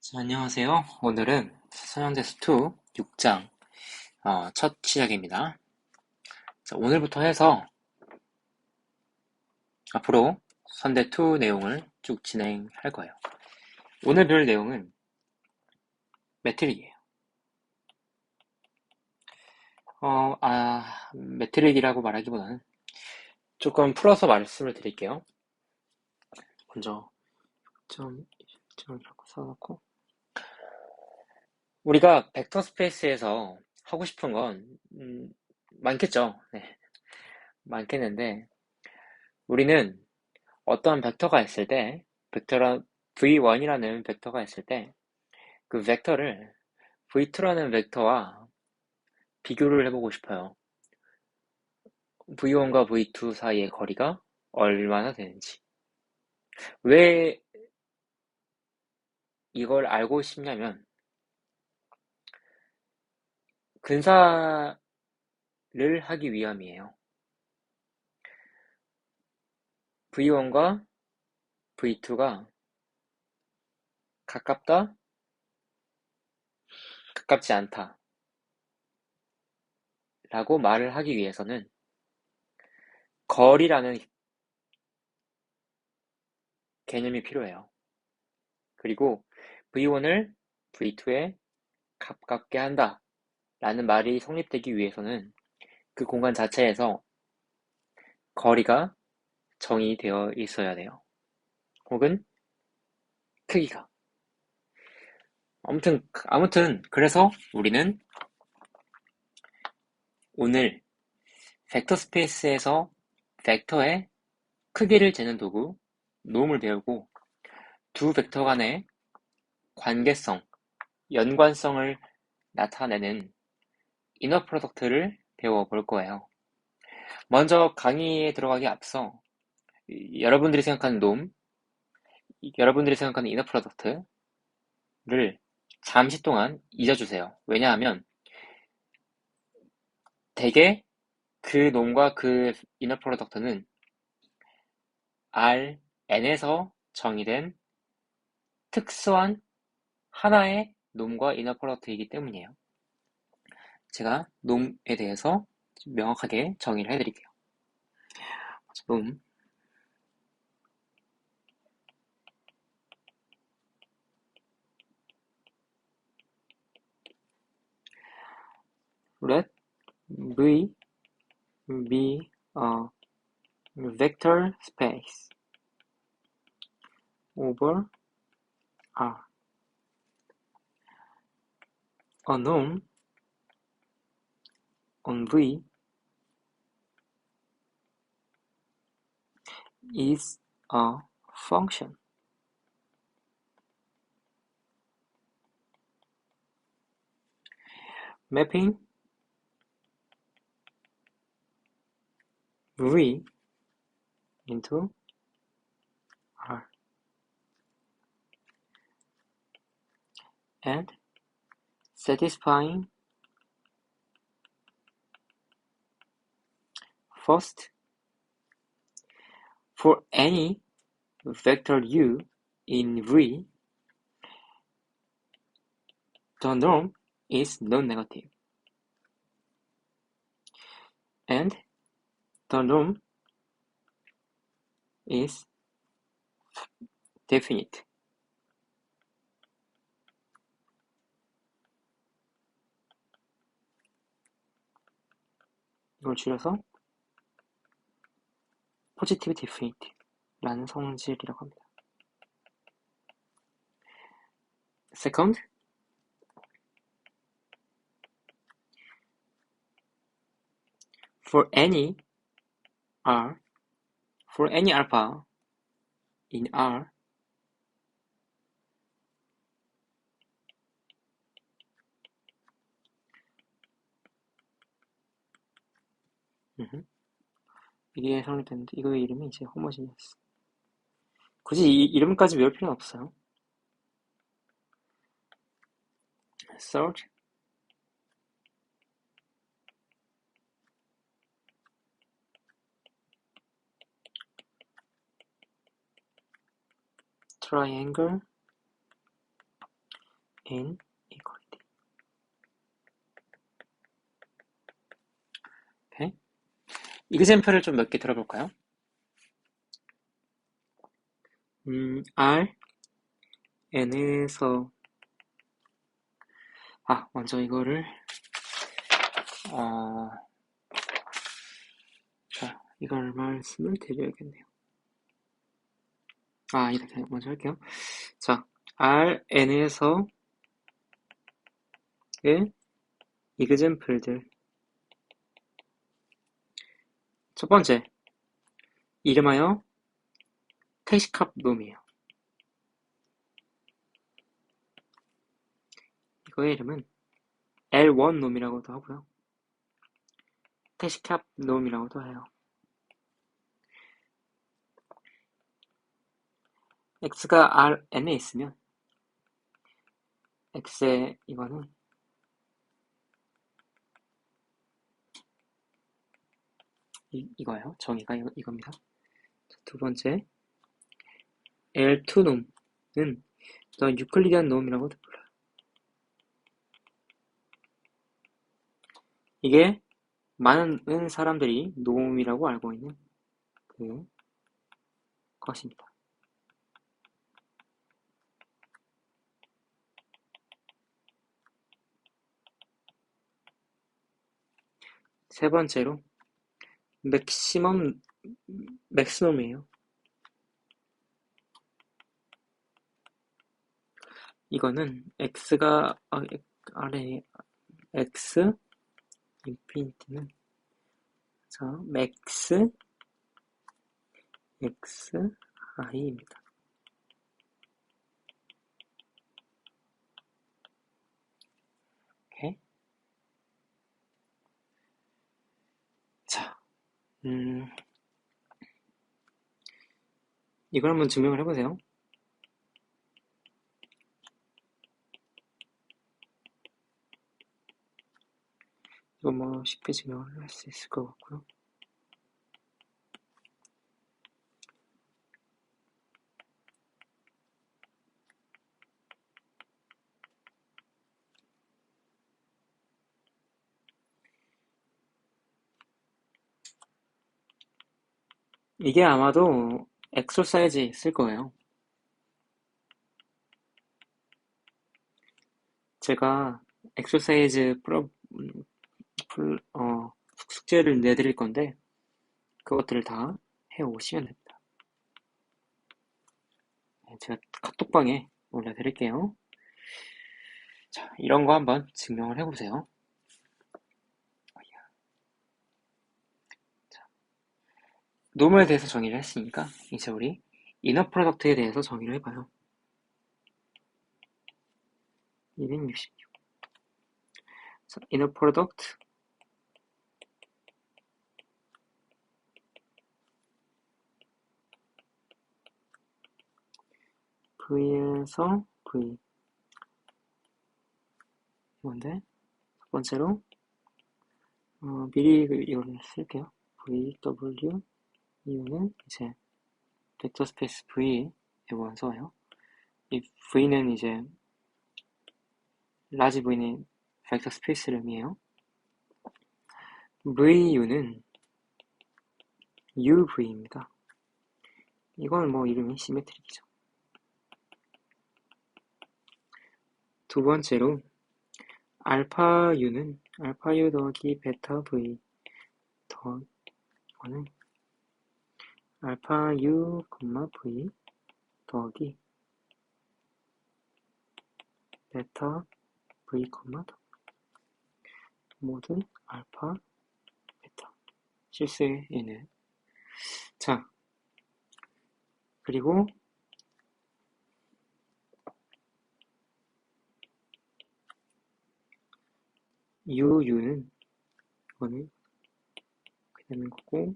자, 안녕하세요. 오늘은 선형대수2 6장 첫 시작입니다. 자, 오늘부터 해서 앞으로 선대2 내용을 쭉 진행할 거예요. 오늘 별 내용은 매트릭이에요. 매트릭이라고 말하기보다는 조금 풀어서 말씀을 드릴게요. 먼저 좀 이라고 써놓고 우리가 벡터 스페이스에서 하고 싶은 건 많겠죠. 네, 많겠는데 우리는 어떤 벡터가 있을 때, v1이라는 벡터가 있을 때, 그 벡터를 v2라는 벡터와 비교를 해보고 싶어요. v1과 v2 사이의 거리가 얼마나 되는지. 왜 이걸 알고 싶냐면, 근사를 하기 위함이에요. v1과 v2가 가깝다? 가깝지 않다. 라고 말을 하기 위해서는 거리라는 개념이 필요해요. 그리고 v1을 v2에 가깝게 한다 라는 말이 성립되기 위해서는 그 공간 자체에서 거리가 정의되어 있어야 돼요. 혹은 크기가. 아무튼 그래서 우리는 오늘 벡터 스페이스에서 벡터의 크기를 재는 도구 놈을 배우고 두 벡터 간의 관계성, 연관성을 나타내는 이너 프로덕트를 배워볼 거예요. 먼저 강의에 들어가기 앞서 여러분들이 생각하는 놈, 여러분들이 생각하는 이너 프로덕트를 잠시 동안 잊어주세요. 왜냐하면 대개 그 놈과 그 이너 프로덕트는 Rn에서 정의된 특수한 하나의 놈과 이너 프로덕트이기 때문이에요. 제가 놈에 대해서 명확하게 정의를 해드릴게요. 놈 let V be a vector space over R. A 놈 on V is a function mapping V into R and satisfying first for any vector u in V, the norm is non-negative, and the norm is definite. 이걸 줄여서 positive definite라는 성질이라고 합니다. Second, for any alpha in R, 이게 성립됐는데 이거의 이름이 이제 homogeneous. 굳이 이 이름까지 외울 필요는 없어요. Third, triangle inequality. 오케이. 이그젬플을 좀 몇 개 들어볼까요? R, N에서 먼저 이거를 자, 이걸 말씀을 드려야겠네요. 이렇게 먼저 할게요. 자, R, N에서의 이그젬플들. 첫 번째, 이름하여 택시캅 놈이에요. 이거의 이름은 L1 놈이라고도 하고요. 택시캅 놈이라고도 해요. x가 Rn에 있으면 x의 이거는 이거예요. 정의가 이겁니다. 두 번째, L2 놈은 더 유클리디안 놈이라고도 불러요. 이게 많은 사람들이 놈이라고 알고 있는 그 것입니다. 세 번째로 맥시멈이에요. 이거는 x가 아래 x 인피니티는 맥스 x i입니다. 오케이. 자, 이걸 한번 증명을 해보세요. 이거 뭐 쉽게 증명을 할 수 있을 것 같고요. 이게 아마도 엑서사이즈에 있을 거예요. 제가 엑서사이즈 숙제를 내드릴 건데 그것들을 다 해오시면 됩니다. 제가 카톡방에 올려드릴게요. 자, 이런 거 한번 증명을 해보세요. 자, 놈에 대해서 정의를 했으니까 이제 우리 이너 프로덕트에 대해서 정의를 해봐요. 266. 자, 이너 프로덕트 V에서 V. 이건데, 첫 번째로, 미리 이걸 쓸게요. VW, 이유는 이제, 벡터 스페이스 V의 원소예요. 이 V는 이제, 라지 V는 벡터 스페이스를 의미해요. VU는 UV입니다. 이건 뭐 이름이 시메트릭이죠. 두 번째로, 알파 U는 알파 U 더하기 베타 V 이거는 알파 U, V 더하기 베타 V, 모두 알파, 베타 실수의 얘는. 자, 그리고 UU는 이거는 그렇게 되는 거고,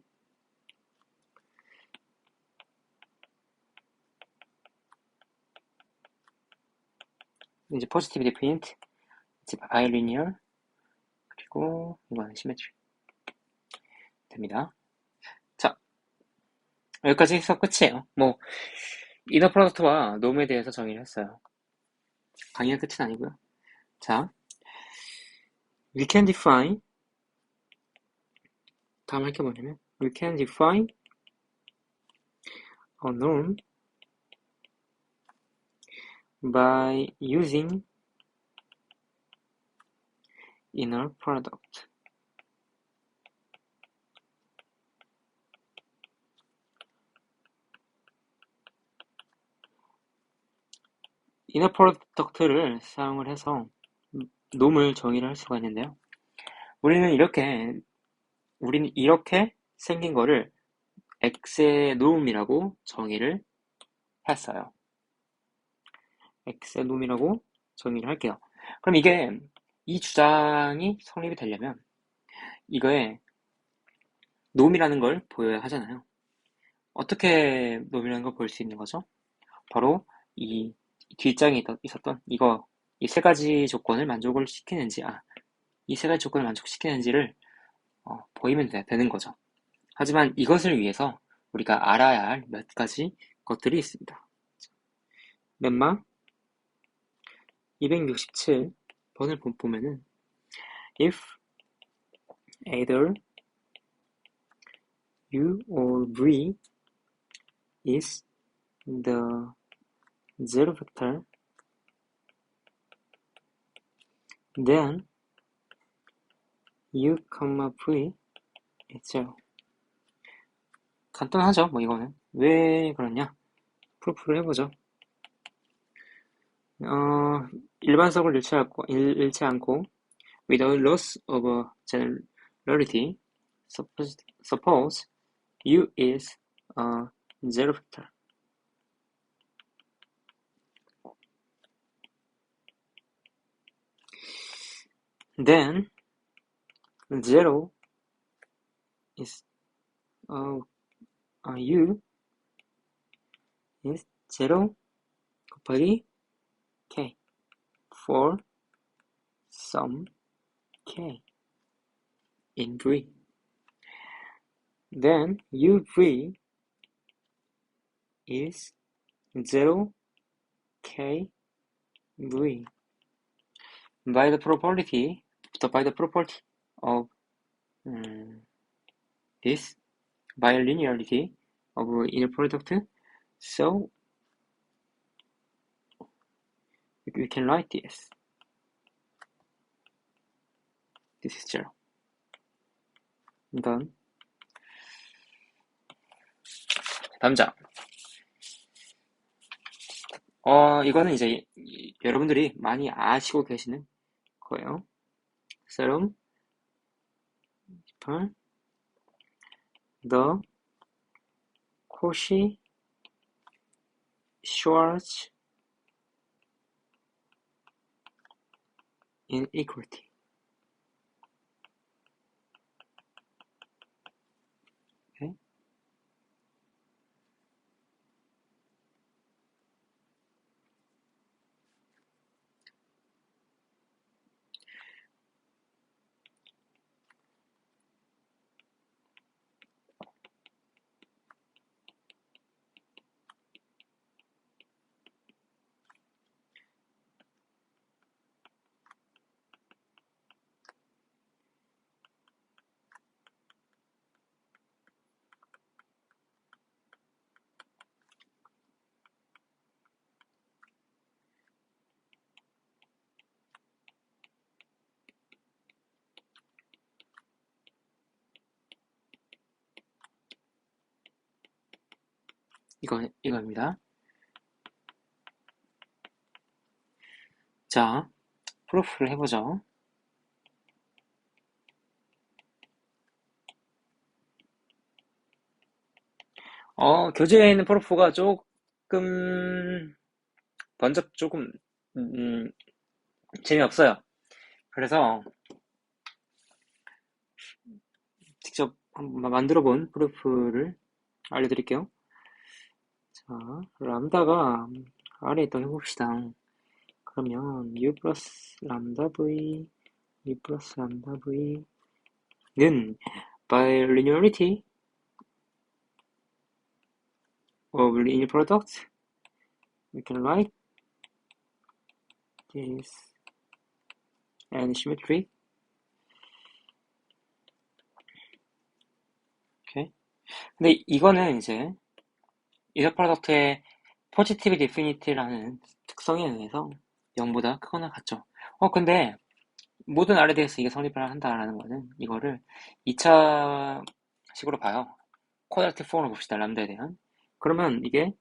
이제 포지티브 디펜트, 이제 바이리니얼, 그리고 이거는 시메트리 됩니다. 자, 여기까지 해서 끝이에요. 뭐 이너 프로덕트와 놈에 대해서 정의를 했어요. 강의의 끝은 아니고요. 자, we can define, 다음 할 게 뭐냐면, we can define a norm by using inner product. inner product를 사용을 해서 놈을 정의를 할 수가 있는데요. 우리는 이렇게 생긴 거를 x의 놈이라고 정의를 했어요. x의 놈이라고 정의를 할게요. 그럼 이 주장이 성립이 되려면 이거에 놈이라는 걸 보여야 하잖아요. 어떻게 놈이라는 걸 볼 수 있는 거죠? 바로 이 뒷장에 있었던 이 세 가지 조건을 만족을 시키는지, 이 세 가지 조건을 만족시키는지를 보이면 되는 거죠. 하지만 이것을 위해서 우리가 알아야 할 몇 가지 것들이 있습니다. lemma 267번을 보면은 if either u or v is the zero vector, then u, v is zero. 간단하죠, 뭐 이거는. 왜 그러냐? 프루프를 해보죠. 일반석을 잃지 않고 without loss of generality, suppose u is a zero vector. Then zero is u is zero 곱하기 k for some k in V. Then uv is zero k v by the property of this bilinearity of inner product, so we can write this. This is zero. Then 다음 장. 이거는 이제 여러분들이 많이 아시고 계시는 거예요. Theorem the Cauchy-Schwarz inequality. Okay. 이거입니다. 자, 프로프를 해보죠. 교재에 있는 프로프가 조금 재미없어요. 그래서 직접 한번 만들어 본 프로프를 알려드릴게요. 자, 람다가 아래에 있다고 해봅시다. 그러면 u 플러스 람다 v, u 플러스 람다 v는 bilinearity of linear product, we can write this and symmetry. 오케이. 근데 이거는 이제 이너 프로덕트의 포지티브 디피니티라는 특성에 의해서 0보다 크거나 같죠. 근데 모든 R에 대해서 이게 성립을 한다라는 거는 이거를 2차 식으로 봐요. 쿼드라틱 폼으로 봅시다. 람다에 대한. 그러면 이게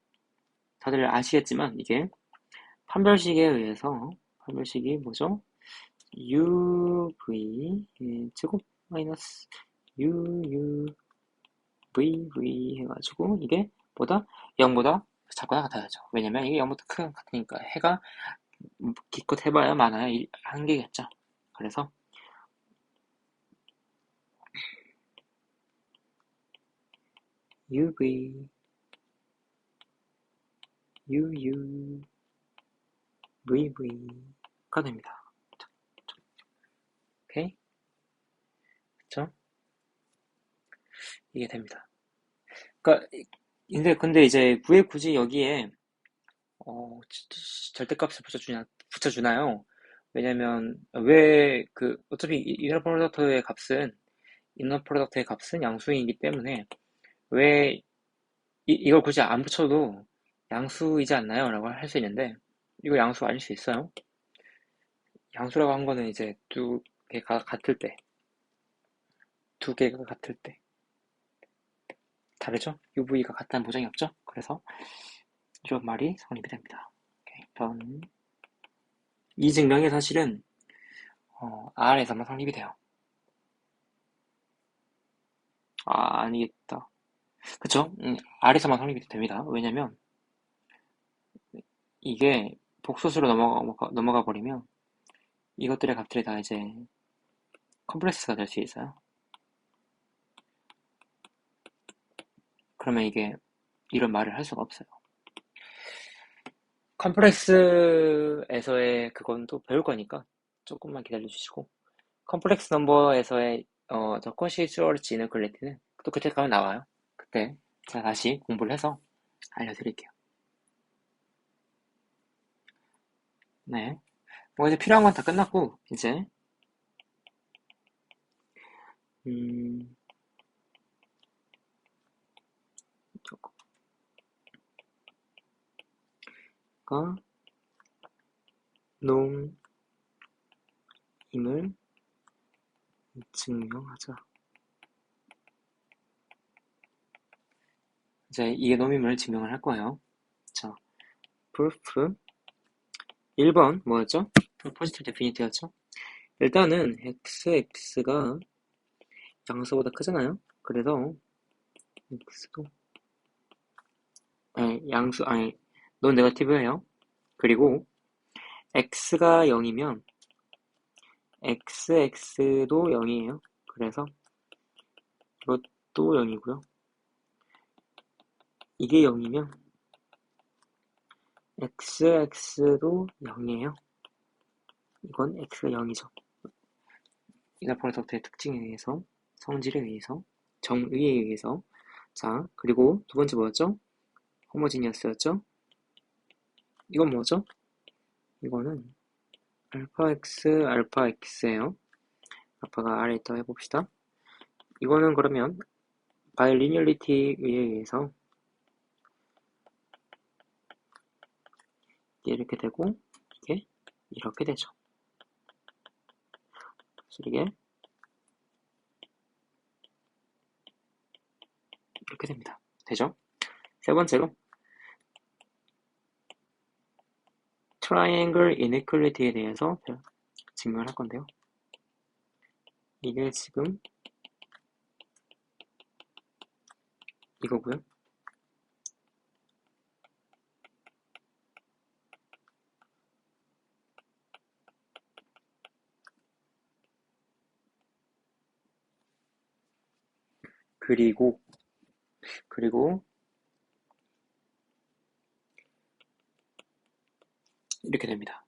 다들 아시겠지만 이게 판별식에 의해서 판별식이 뭐죠? uv 제곱 마이너스 u v v 해가지고 이게 보다 0보다 작거나 같아야죠. 왜냐면 이게 0보다 큰 같으니까 해가 기껏 해봐야 많아야 한개겠죠. 그래서 uv uu vv가 됩니다. 오케이? 그쵸? 이게 됩니다. 그러니까 근데 이제 왜 굳이 여기에 절대값을 붙여주나요? 왜냐면 왜 어차피 이너 프로덕트의 값은 양수이기 때문에 왜 이걸 굳이 안 붙여도 양수이지 않나요? 라고 할 수 있는데 이거 양수 아닐 수 있어요. 양수라고 한 거는 이제 두 개가 같을 때 다르죠? UV가 같다는 보장이 없죠? 그래서 이런 말이 성립이 됩니다. 오케이, 다음 이 증명이 사실은 R에서만 성립이 돼요. 아니겠다. 그쵸? R에서만 성립이 됩니다. 왜냐면 이게 복소수로 넘어가 버리면 이것들의 값들이 다 이제 컴플렉스가 될 수 있어요. 그러면 이게 이런 말을 할 수가 없어요. 컴플렉스에서의 그건 또 배울 거니까 조금만 기다려 주시고 컴플렉스 넘버에서의 저 컨시스얼치 이너퀄리티는 또 그때 가면 나와요. 그때 제가 다시 공부를 해서 알려드릴게요. 네. 뭐 이제 필요한 건 다 끝났고 이제 저거가 농임을 증명하자. 이제 이게 농임을 증명을 할 거예요. 자, proof 1번 뭐였죠? 포지티브 데피니트였죠? 일단은 x가 양수보다 크잖아요. 그래서 x도 non 네거티브예요. 그리고 x가 0이면 xx도 0이에요. 그래서 이것도 0이고요. 이게 0이면 xx도 0이에요. 이건 x가 0이죠. 이너 프로덕트의 특징에 의해서, 성질에 의해서, 정의에 의해서. 자, 그리고 두 번째 뭐였죠? 호모지니어스였죠? 이건 뭐죠? 이거는 알파 x, 알파 x예요. 알파가 R에 있다고 해봅시다. 이거는 그러면 바이리니얼리티에 의해서 이렇게 되고 이게 이렇게 되죠. 그래서 이게 이렇게 됩니다. 되죠? 세 번째로 트라이앵글 이네퀄리티에 대해서 증명을 할 건데요. 이게 지금 이거고요. 그리고 이렇게 됩니다.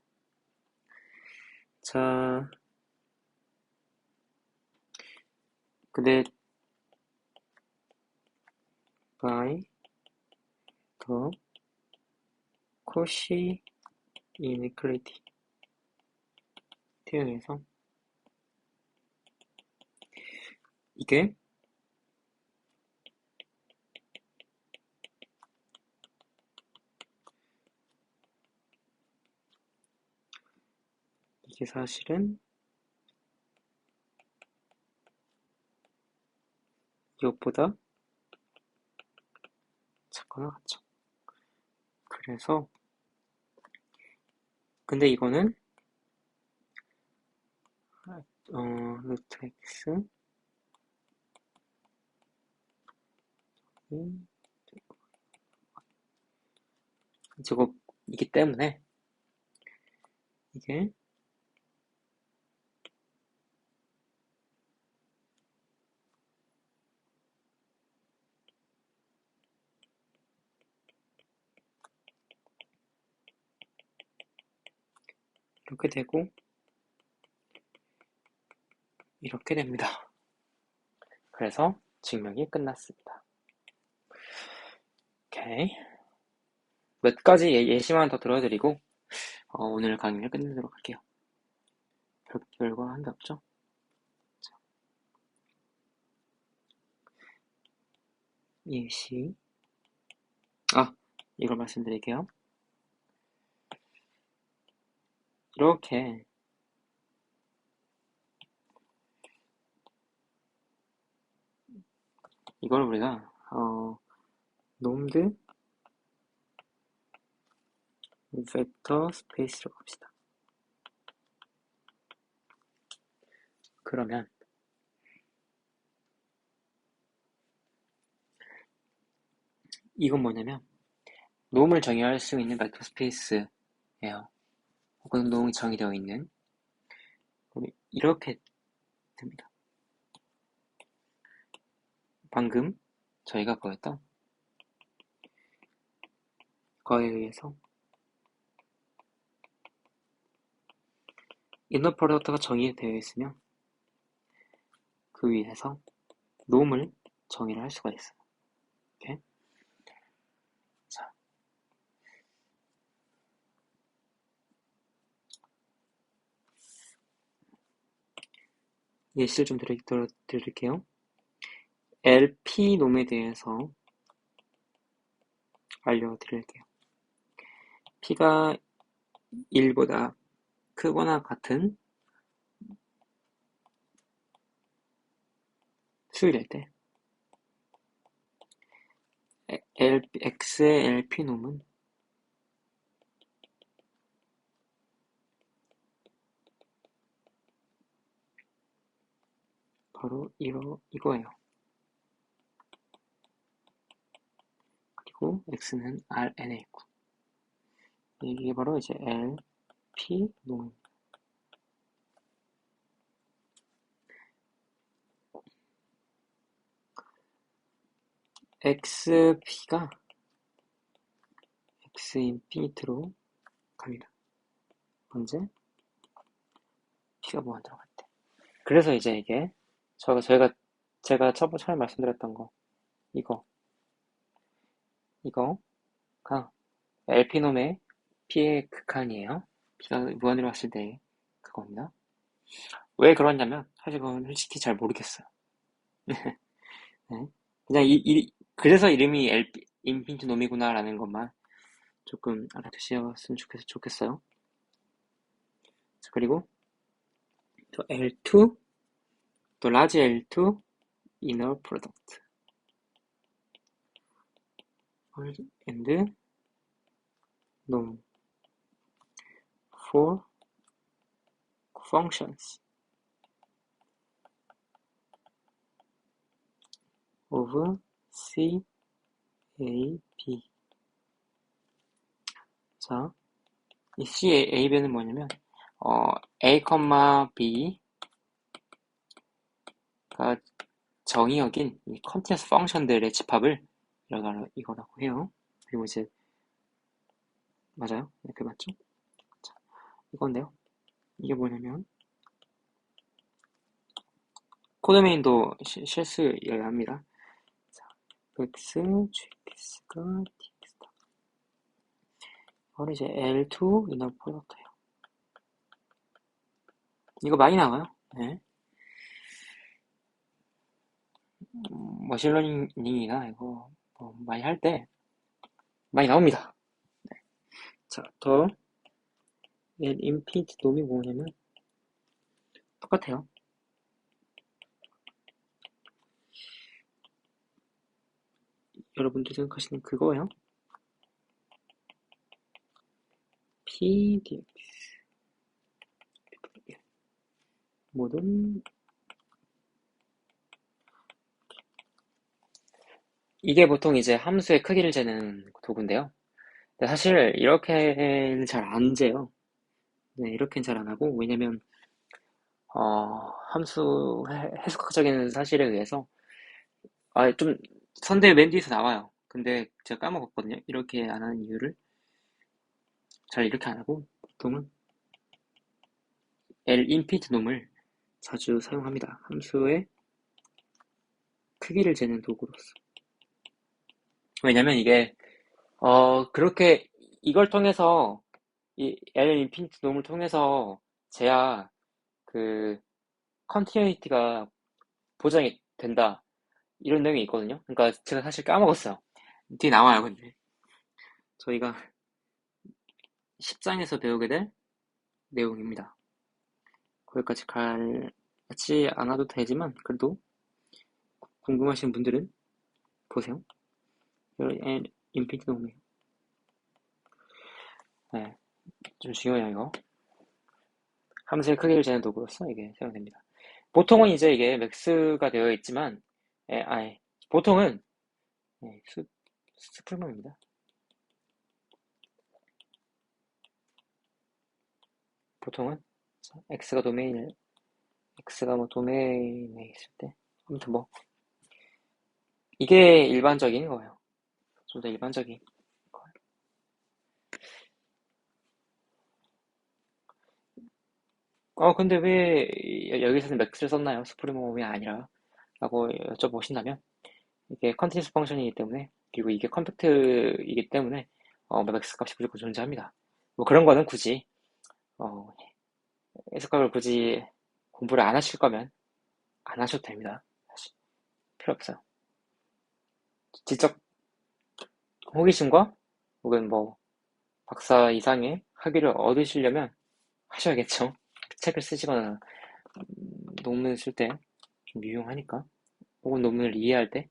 자, 근데 by the Cauchy inequality 팩트에 의해서 이게 사실은 이것보다 작거나 같죠. 그래서 근데 이거는 루트 x 제곱이기 때문에 이게 이렇게 되고 이렇게 됩니다. 그래서 증명이 끝났습니다. 오케이. 몇 가지 예시만 더 들어드리고 오늘 강의를 끝내도록 할게요. 결과 한 게 없죠? 예시 이걸 말씀드릴게요. 이렇게 이걸 우리가 놈드 벡터 스페이스로 갑시다. 그러면 이건 뭐냐면 놈을 정의할 수 있는 벡터 스페이스예요. 혹은 놈이 정의되어 있는 이렇게 됩니다. 방금 저희가 보였던 거에 의해서 이너 프로덕트가 정의되어 있으면 그 위에서 놈을 정의를 할 수가 있어요. 이렇게. 자, 예시를 좀 드릴게요. LP 놈에 대해서 알려드릴게요. P가 1보다 크거나 같은 수일일 때 X의 LP 놈은 바로 이거예요. 그리고 X는 Rn에 있고 이게 바로 이제 LP 놈입니다. XP가 X 인피니트로 갑니다. 언제? P가 무한 들어갈 때. 그래서 이제 이게 제가 처음에 말씀드렸던 거 이거가 LP놈의 P의 극한이에요. P가 무한으로 갔을 때 그겁니다. 왜 그러냐면 사실 그건 솔직히 잘 모르겠어요. 네. 그냥 그래서 이름이 인피니트 놈이구나라는 것만 조금 알아두셨으면 좋겠어요. 그리고 또 L2 또 라지 L2 inner product and norm for functions of C, A, B. 자, 이 C, A, B는 뭐냐면 A, B가 정의역인 이 컨티너스 펑션들의 집합을 이거라고 해요. 그리고 이제 맞아요? 이렇게 맞죠? 자, 이건데요. 이게 뭐냐면 코도메인도 실수여야 합니다. 자, x, gx가 dx다. 바로 이제 L2 이너 프로덕트예요. 이거 많이 나와요. 네. 머신러닝이나 이거 뭐 많이 할 때 많이 나옵니다. 자, 더 인피니트 놈이 뭐냐면 똑같아요. 여러분들 생각하시는 그거예요. PDX 모든 이게 보통 이제 함수의 크기를 재는 도구인데요. 근데 사실 이렇게는 잘 안 재요. 네, 이렇게는 잘 안 하고 왜냐면 함수 해석학적인 사실에 의해서 좀 선대 맨 뒤에서 나와요. 근데 제가 까먹었거든요. 이렇게 안 하는 이유를 잘 이렇게 안 하고 보통은 input 놈을 자주 사용합니다. 함수의 크기를 재는 도구로서. 왜냐면 이게 그렇게 이걸 통해서 이 input 놈을 통해서 재야 그 컨티뉴이티가 보장이 된다. 이런 내용이 있거든요. 그러니까 제가 사실 까먹었어요. 뒤에 나와요, 근데. 저희가 10장에서 배우게 될 내용입니다. 거기까지 같이 않아도 되지만, 그래도 궁금하신 분들은 보세요. 인피니트 동맹. 네, 좀 중요해요, 이거. 함수의 크기를 재는 도구로서 이게 사용됩니다. 보통은 이제 이게 맥스가 되어 있지만, 보통은, 스풀먼입니다. 보통은, x가 뭐 도메인에 있을 때, 아무튼 뭐, 이게 일반적인 거예요. 좀 더 일반적인 거예요. 근데 왜 여기서는 맥스를 썼나요? 스프리모음이 아니라? 라고 여쭤보신다면, 이게 컨티뉴스 펑션이기 때문에, 그리고 이게 컴팩트이기 때문에, 맥스 값이 무조건 존재합니다. 뭐 그런 거는 굳이, 어, 해석학을 굳이 공부를 안 하실 거면, 안 하셔도 됩니다. 사실. 필요 없어요. 지적 호기심과, 혹은 뭐, 박사 이상의 학위를 얻으시려면 하셔야겠죠. 책을 쓰시거나 논문 쓸 때 좀 유용하니까. 혹은 논문을 이해할 때.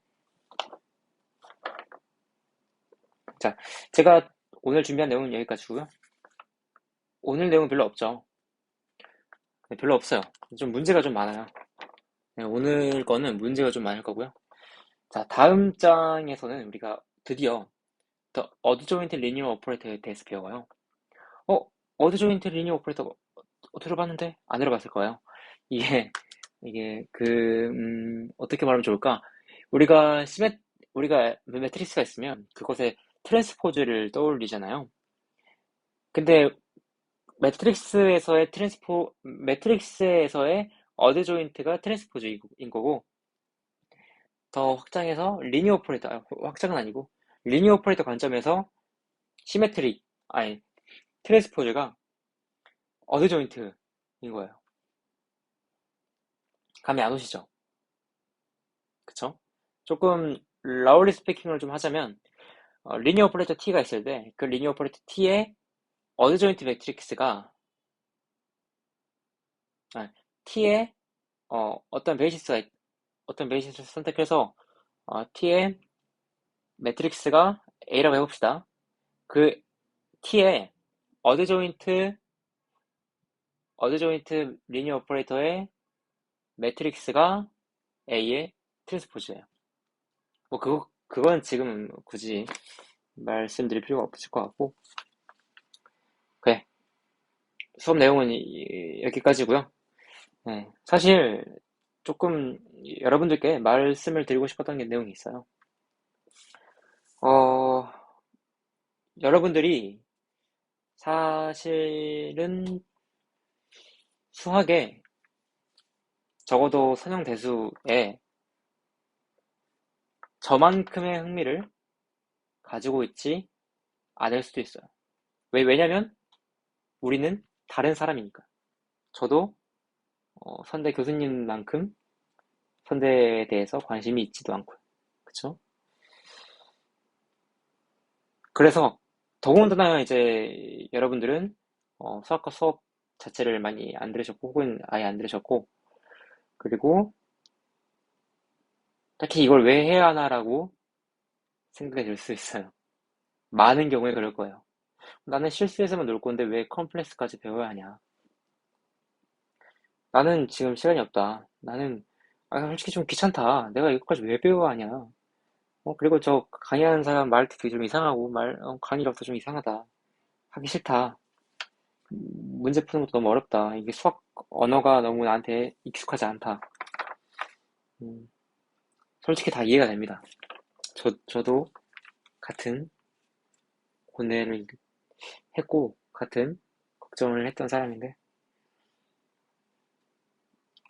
자, 제가 오늘 준비한 내용은 여기까지고요. 오늘 내용은 별로 없죠. 네, 별로 없어요. 좀 문제가 좀 많아요. 네, 오늘 거는 문제가 좀 많을 거고요. 자, 다음 장에서는 우리가 드디어 더 어드조인트 리니어 오퍼레이터에 대해서 배워요. 어, 어드조인트 리니어 오퍼레이터 들어봤는데 안 들어봤을 거예요. 이게 어떻게 말하면 좋을까? 우리가 우리가 매트리스가 있으면 그것에 트랜스포즈를 떠올리잖아요. 근데 매트릭스에서의 어드 조인트가 트랜스포즈인 거고, 더 확장해서 리니어 오퍼레이터, 확장은 아니고, 리니어 오퍼레이터 관점에서 시메트릭, 아니, 트랜스포즈가 어드 조인트인 거예요. 감이 안 오시죠? 그쵸? 조금, 라울리 스피킹을 좀 하자면, 리니어 오퍼레이터 T가 있을 때, 그 리니어 오퍼레이터 T의 어드 조인트 매트릭스가, T의, 어떤 베이시스를 선택해서, T의 매트릭스가 A라고 해봅시다. 그 T의 어드 조인트 리니어 오퍼레이터의 매트릭스가 A의 트랜스포즈예요. 뭐 그건 지금 굳이 말씀드릴 필요가 없을 것 같고. 그래. 수업 내용은 여기까지고요. 네. 사실 조금 여러분들께 말씀을 드리고 싶었던 내용이 있어요. 어, 여러분들이 사실은 수학에 적어도 선형대수에 저만큼의 흥미를 가지고 있지 않을 수도 있어요. 왜냐면 우리는 다른 사람이니까. 저도 선대 교수님만큼 선대에 대해서 관심이 있지도 않고, 그쵸? 그래서 더군다나 이제 여러분들은 수학과 수업 자체를 많이 안 들으셨고 혹은 아예 안 들으셨고 그리고 딱히 이걸 왜 해야 하나라고 생각이 들 수 있어요. 많은 경우에 그럴 거예요. 나는 실수해서만 놀 건데 왜 컴플렉스까지 배워야 하냐. 나는 지금 시간이 없다. 나는 솔직히 좀 귀찮다. 내가 이것까지 왜 배워야 하냐. 그리고 저 강의하는 사람 말투도 좀 이상하고 강의력도 좀 이상하다. 하기 싫다. 문제 푸는 것도 너무 어렵다. 이게 수학 언어가 너무 나한테 익숙하지 않다. 음, 솔직히 다 이해가 됩니다. 저도 같은 고뇌를 했고, 같은 걱정을 했던 사람인데,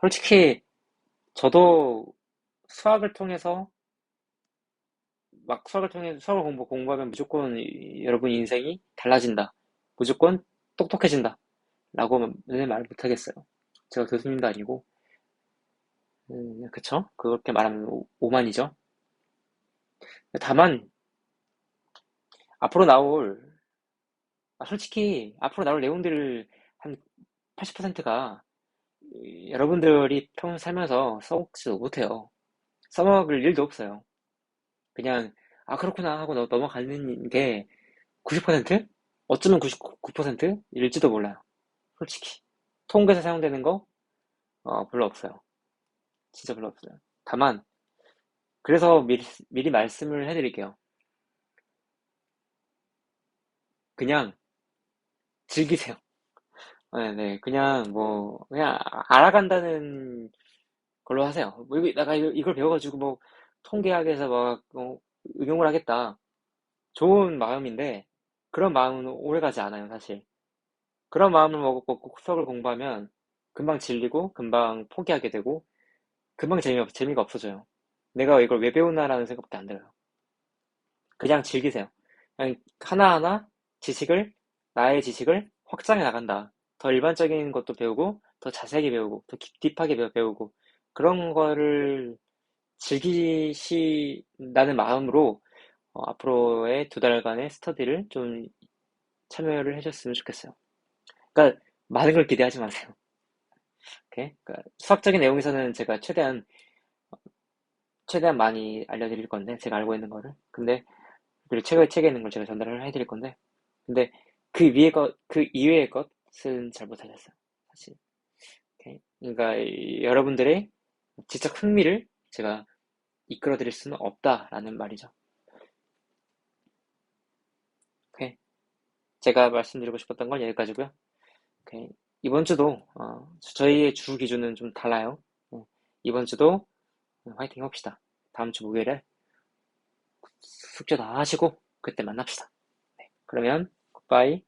솔직히 저도 수학을 통해서, 막 수학을 통해서 수학을 공부하면 무조건 여러분 인생이 달라진다. 무조건 똑똑해진다. 라고는 말 못하겠어요. 제가 교수님도 아니고, 그쵸? 그렇게 말하면 오만이죠. 다만, 앞으로 나올 솔직히 앞으로 나올 내용들을 한 80%가 여러분들이 평생 살면서 써먹지도 못해요. 써먹을 일도 없어요. 그냥 그렇구나 하고 넘어가는 게 90%? 어쩌면 99%일지도 몰라요. 솔직히 통계에서 사용되는 거 별로 없어요. 진짜 별로 없어요. 다만 그래서 미리 말씀을 해드릴게요. 그냥 즐기세요. 네, 그냥 그냥 알아간다는 걸로 하세요. 내가 이걸 배워가지고 통계학에서 응용을 하겠다. 좋은 마음인데, 그런 마음은 오래가지 않아요, 사실. 그런 마음을 먹고 수학을 공부하면 금방 질리고, 금방 포기하게 되고, 금방 재미가 없어져요. 내가 이걸 왜 배우나라는 생각밖에 안 들어요. 그냥 즐기세요. 그냥 하나하나 나의 지식을 확장해 나간다. 더 일반적인 것도 배우고, 더 자세하게 배우고, 더 딥하게 배우고, 그런 거를 즐기신다는 마음으로 앞으로의 2달간의 스터디를 좀 참여를 해줬으면 좋겠어요. 그러니까 많은 걸 기대하지 마세요. 오케이? 그러니까 수학적인 내용에서는 제가 최대한 많이 알려드릴 건데, 제가 알고 있는 거를. 근데 그리고 책에 있는 걸 제가 전달을 해드릴 건데, 근데 그 이외의 것은 잘 못하겠어요. 사실. 오케이? 그러니까 여러분들의 지적 흥미를 제가 이끌어드릴 수는 없다라는 말이죠. 오케이? 제가 말씀드리고 싶었던 건 여기까지고요. 오케이. 이번 주도 저희의 주 기준은 좀 달라요. 이번 주도 화이팅 합시다. 다음 주 목요일에 숙제 다 하시고 그때 만납시다. 그러면 굿바이.